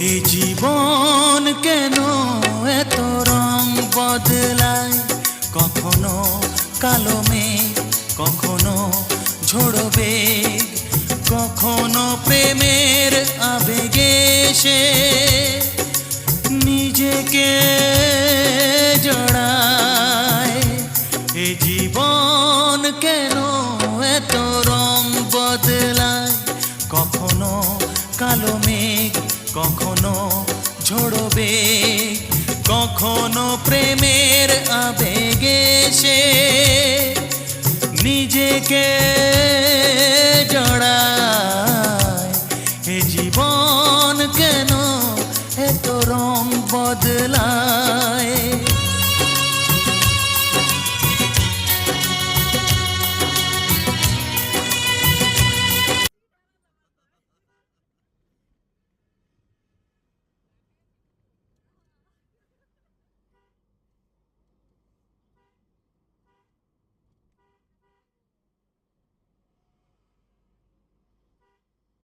এ জীবন কেন এত রং বদলায়, কখনো কালো মেঘ, কখনো ঝোড়ো বেগ, কখনো প্রেমের আবেগে সে নিজেকে জড়ায়। এ জীবন কেন এত রং বদলায়, কখনো কালো মেঘ, কখনো ঝোড়ো বেগ, কখনো প্রেমের আবেগে সে নিজেকে জড়ায়।